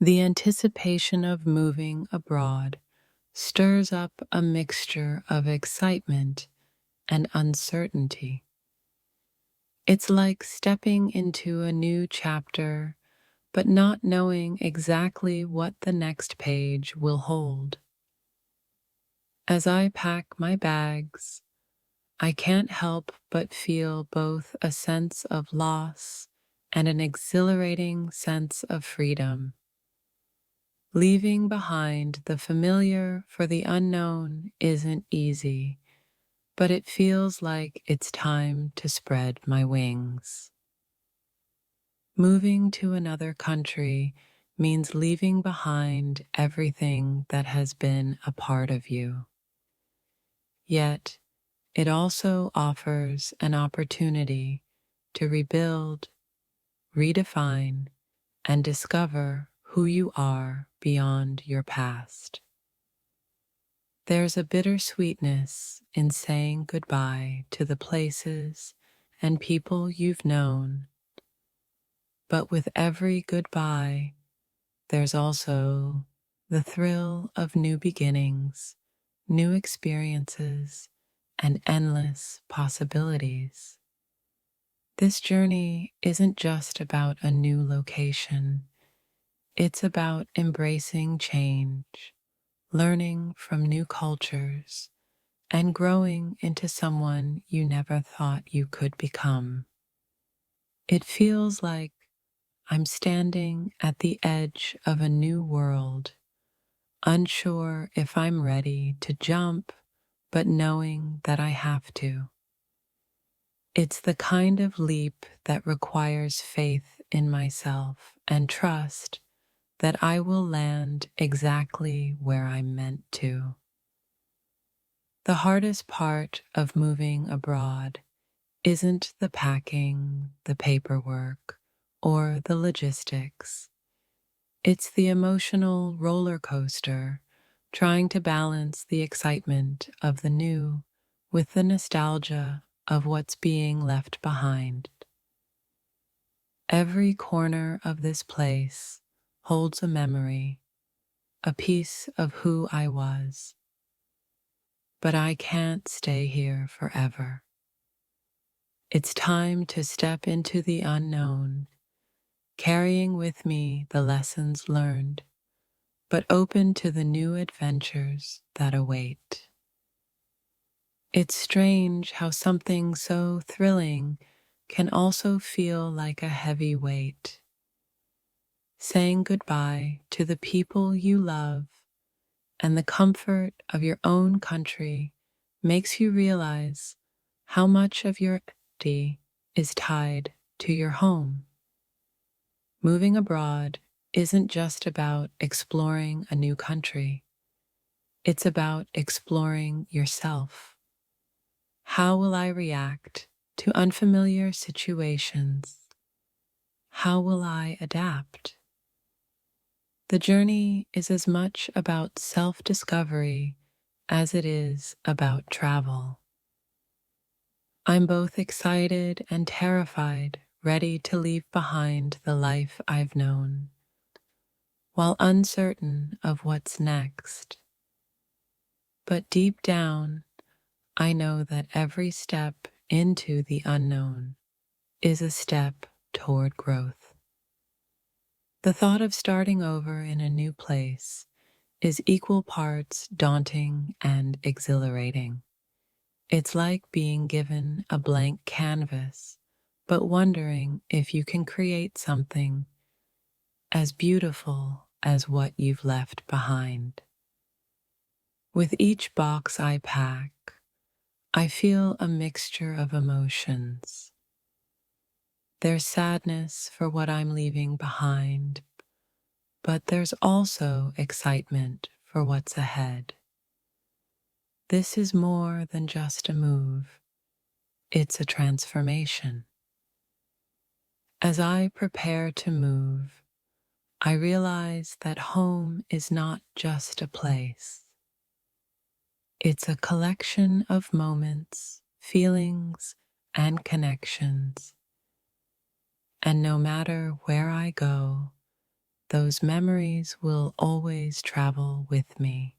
The anticipation of moving abroad stirs up a mixture of excitement and uncertainty. It's like stepping into a new chapter, but not knowing exactly what the next page will hold. As I pack my bags, I can't help but feel both a sense of loss and an exhilarating sense of freedom. Leaving behind the familiar for the unknown isn't easy, but it feels like it's time to spread my wings. Moving to another country means leaving behind everything that has been a part of you. Yet, it also offers an opportunity to rebuild, redefine, and discover who you are beyond your past. There's a bittersweetness in saying goodbye to the places and people you've known, but with every goodbye, there's also the thrill of new beginnings, new experiences, and endless possibilities. This journey isn't just about a new location, it's about embracing change, learning from new cultures, and growing into someone you never thought you could become. It feels like I'm standing at the edge of a new world, unsure if I'm ready to jump, but knowing that I have to. It's the kind of leap that requires faith in myself and trust that I will land exactly where I'm meant to. The hardest part of moving abroad isn't the packing, the paperwork, or the logistics. It's the emotional roller coaster, trying to balance the excitement of the new with the nostalgia of what's being left behind. Every corner of this place holds a memory, a piece of who I was. But I can't stay here forever. It's time to step into the unknown, carrying with me the lessons learned, but open to the new adventures that await. It's strange how something so thrilling can also feel like a heavy weight. Saying goodbye to the people you love and the comfort of your own country makes you realize how much of your identity is tied to your home. Moving abroad isn't just about exploring a new country. It's about exploring yourself. How will I react to unfamiliar situations? How will I adapt? The journey is as much about self-discovery as it is about travel. I'm both excited and terrified, ready to leave behind the life I've known, while uncertain of what's next. But deep down, I know that every step into the unknown is a step toward growth. The thought of starting over in a new place is equal parts daunting and exhilarating. It's like being given a blank canvas, but wondering if you can create something as beautiful as what you've left behind. With each box I pack, I feel a mixture of emotions. There's sadness for what I'm leaving behind, but there's also excitement for what's ahead. This is more than just a move, it's a transformation. As I prepare to move, I realize that home is not just a place. It's a collection of moments, feelings, and connections. And no matter where I go, those memories will always travel with me.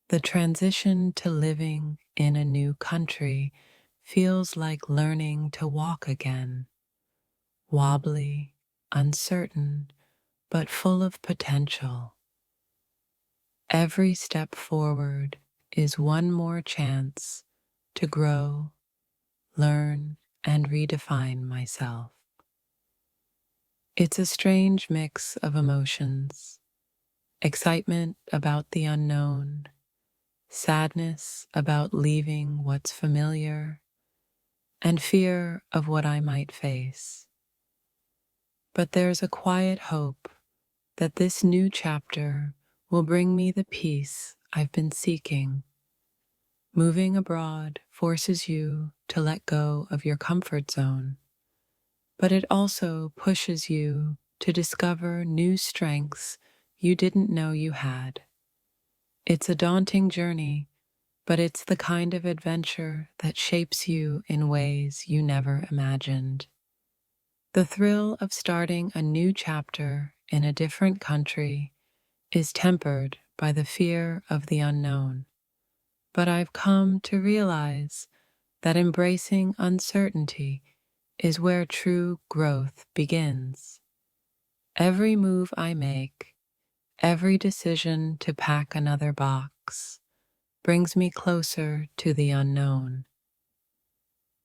The transition to living in a new country feels like learning to walk again, wobbly, uncertain, but full of potential. Every step forward is one more chance to grow, learn, and redefine myself. It's a strange mix of emotions: excitement about the unknown, sadness about leaving what's familiar, and fear of what I might face. But there's a quiet hope that this new chapter will bring me the peace I've been seeking. Moving abroad forces you to let go of your comfort zone, but it also pushes you to discover new strengths you didn't know you had. It's a daunting journey, but it's the kind of adventure that shapes you in ways you never imagined. The thrill of starting a new chapter in a different country is tempered by the fear of the unknown, but I've come to realize that embracing uncertainty is where true growth begins. Every move I make, every decision to pack another box, brings me closer to the unknown.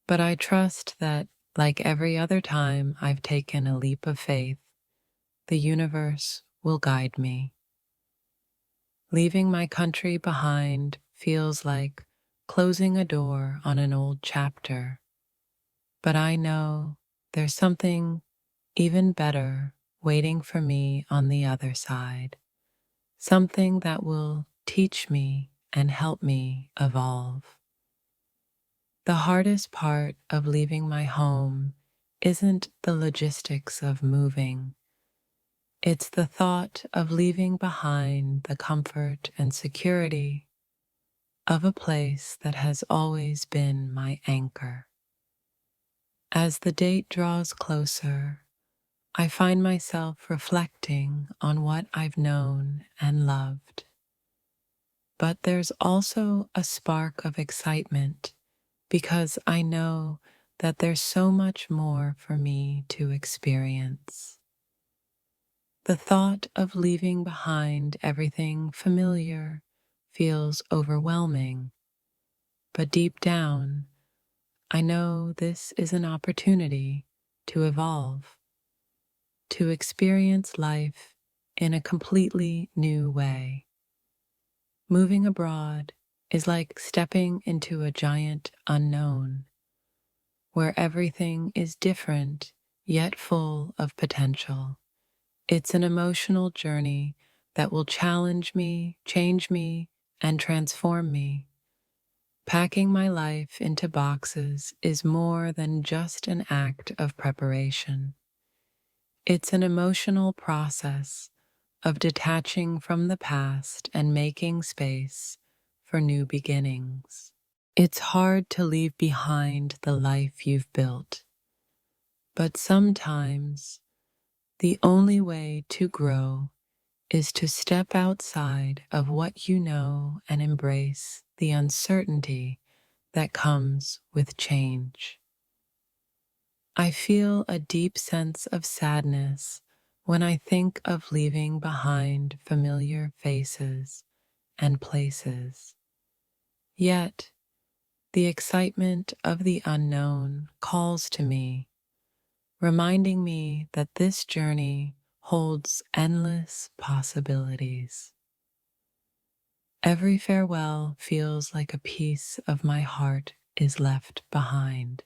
But I trust that, like every other time I've taken a leap of faith, the universe will guide me. Leaving my country behind feels like closing a door on an old chapter, but I know there's something even better waiting for me on the other side, something that will teach me and help me evolve. The hardest part of leaving my home isn't the logistics of moving. It's the thought of leaving behind the comfort and security of a place that has always been my anchor. As the date draws closer, I find myself reflecting on what I've known and loved. But there's also a spark of excitement because I know that there's so much more for me to experience. The thought of leaving behind everything familiar feels overwhelming, but deep down, I know this is an opportunity to evolve, to experience life in a completely new way. Moving abroad is like stepping into a giant unknown, where everything is different yet full of potential. It's an emotional journey that will challenge me, change me, and transform me. Packing my life into boxes is more than just an act of preparation. It's an emotional process of detaching from the past and making space for new beginnings. It's hard to leave behind the life you've built, but sometimes the only way to grow is to step outside of what you know and embrace the uncertainty that comes with change. I feel a deep sense of sadness when I think of leaving behind familiar faces and places. Yet, the excitement of the unknown calls to me, reminding me that this journey holds endless possibilities. Every farewell feels like a piece of my heart is left behind.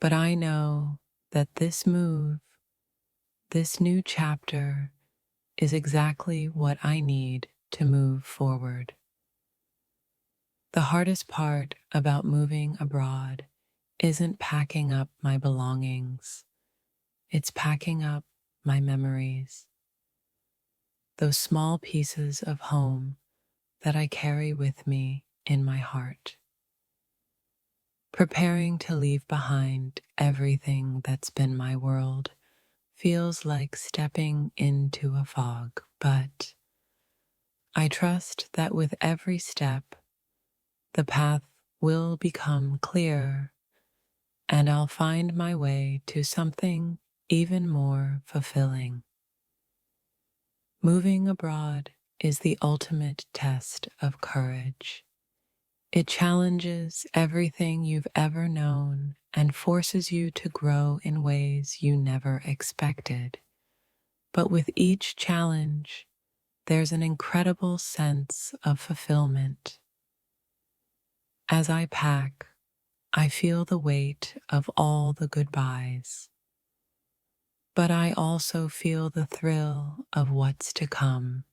But I know that this move, this new chapter, is exactly what I need to move forward. The hardest part about moving abroad isn't packing up my belongings, it's packing up my memories, those small pieces of home that I carry with me in my heart. Preparing to leave behind everything that's been my world feels like stepping into a fog, but I trust that with every step, the path will become clearer and I'll find my way to something even more fulfilling. Moving abroad is the ultimate test of courage. It challenges everything you've ever known and forces you to grow in ways you never expected. But with each challenge, there's an incredible sense of fulfillment. As I pack, I feel the weight of all the goodbyes, but I also feel the thrill of what's to come: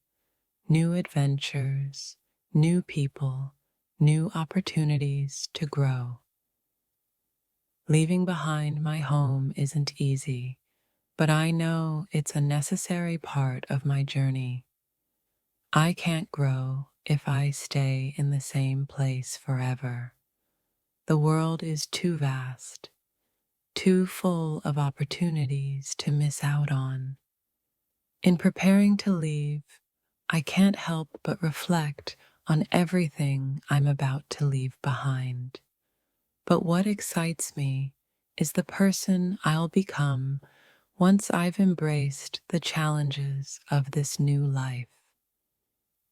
new adventures, new people, new opportunities to grow. Leaving behind my home isn't easy, but I know it's a necessary part of my journey. I can't grow if I stay in the same place forever. The world is too vast, too full of opportunities to miss out on. In preparing to leave, I can't help but reflect on everything I'm about to leave behind. But what excites me is the person I'll become once I've embraced the challenges of this new life.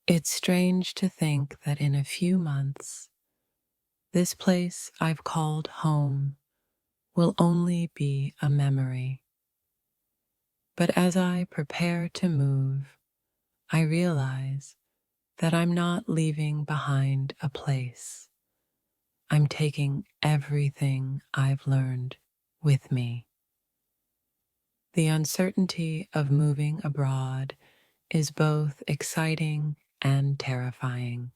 It's strange to think that in a few months, this place I've called home will only be a memory. But as I prepare to move, I realize that I'm not leaving behind a place. I'm taking everything I've learned with me. The uncertainty of moving abroad is both exciting and terrifying.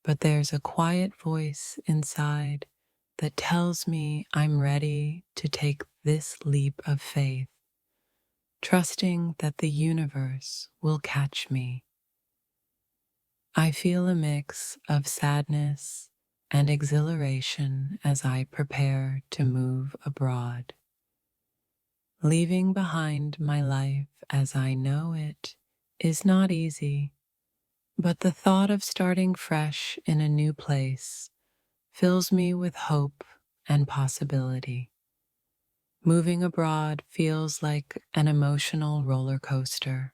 But there's a quiet voice inside that tells me I'm ready to take this leap of faith, trusting that the universe will catch me. I feel a mix of sadness and exhilaration as I prepare to move abroad. Leaving behind my life as I know it is not easy, but the thought of starting fresh in a new place fills me with hope and possibility. Moving abroad feels like an emotional roller coaster.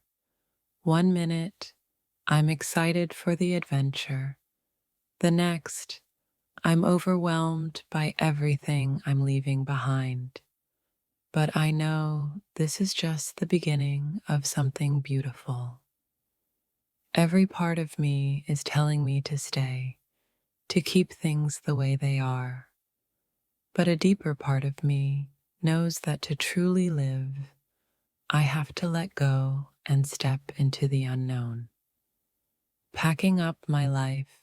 One minute, I'm excited for the adventure. The next, I'm overwhelmed by everything I'm leaving behind. But I know this is just the beginning of something beautiful. Every part of me is telling me to stay, to keep things the way they are. But a deeper part of me knows that to truly live, I have to let go and step into the unknown. Packing up my life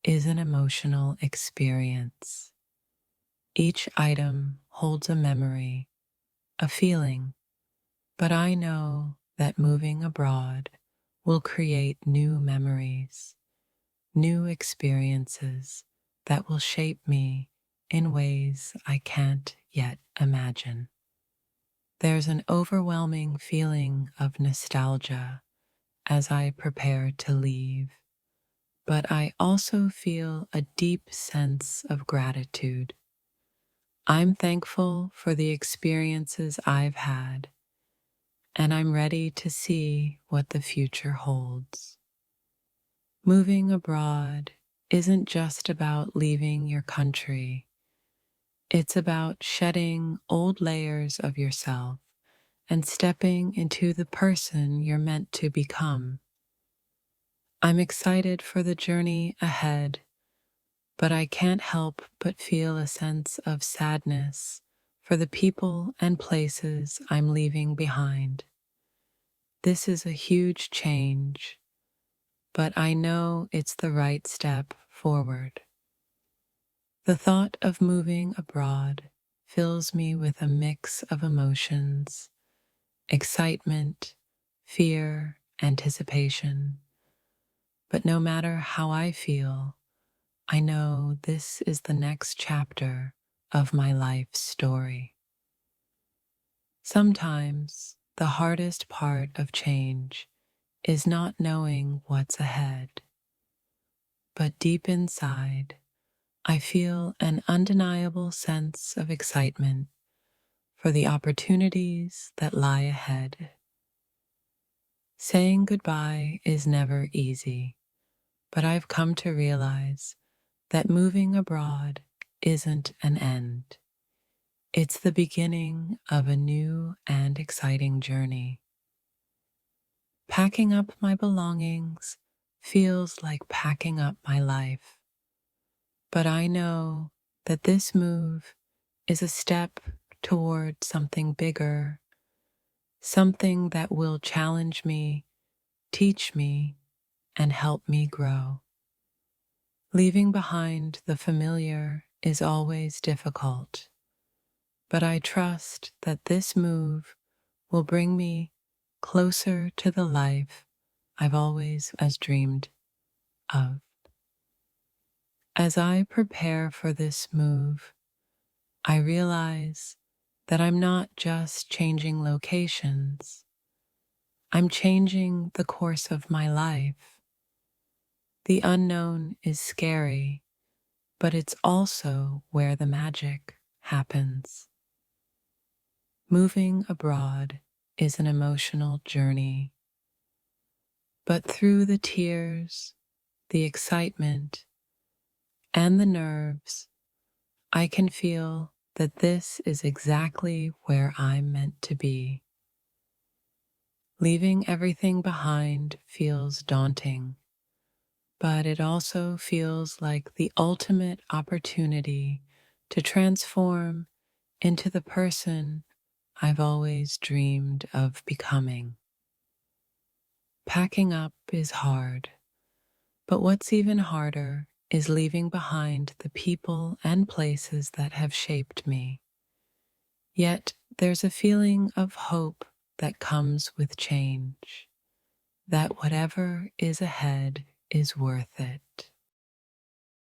is an emotional experience. Each item holds a memory, a feeling, but I know that moving abroad will create new memories, new experiences that will shape me in ways I can't yet imagine. There's an overwhelming feeling of nostalgia as I prepare to leave, but I also feel a deep sense of gratitude. I'm thankful for the experiences I've had, and I'm ready to see what the future holds. Moving abroad isn't just about leaving your country. It's about shedding old layers of yourself and stepping into the person you're meant to become. I'm excited for the journey ahead, but I can't help but feel a sense of sadness for the people and places I'm leaving behind. This is a huge change, but I know it's the right step forward. The thought of moving abroad fills me with a mix of emotions: excitement, fear, anticipation. But no matter how I feel, I know this is the next chapter of my life's story. Sometimes the hardest part of change is not knowing what's ahead, but deep inside, I feel an undeniable sense of excitement for the opportunities that lie ahead. Saying goodbye is never easy, but I've come to realize that moving abroad isn't an end. It's the beginning of a new and exciting journey. Packing up my belongings feels like packing up my life, but I know that this move is a step toward something bigger, something that will challenge me, teach me, and help me grow. Leaving behind the familiar is always difficult, but I trust that this move will bring me closer to the life I've always as dreamed of. As I prepare for this move, I realize that I'm not just changing locations, I'm changing the course of my life. The unknown is scary, but it's also where the magic happens. Moving abroad is an emotional journey, but through the tears, the excitement, and the nerves, I can feel that this is exactly where I'm meant to be. Leaving everything behind feels daunting, but it also feels like the ultimate opportunity to transform into the person I've always dreamed of becoming. Packing up is hard, but what's even harder is leaving behind the people and places that have shaped me. Yet there's a feeling of hope that comes with change, that whatever is ahead is worth it.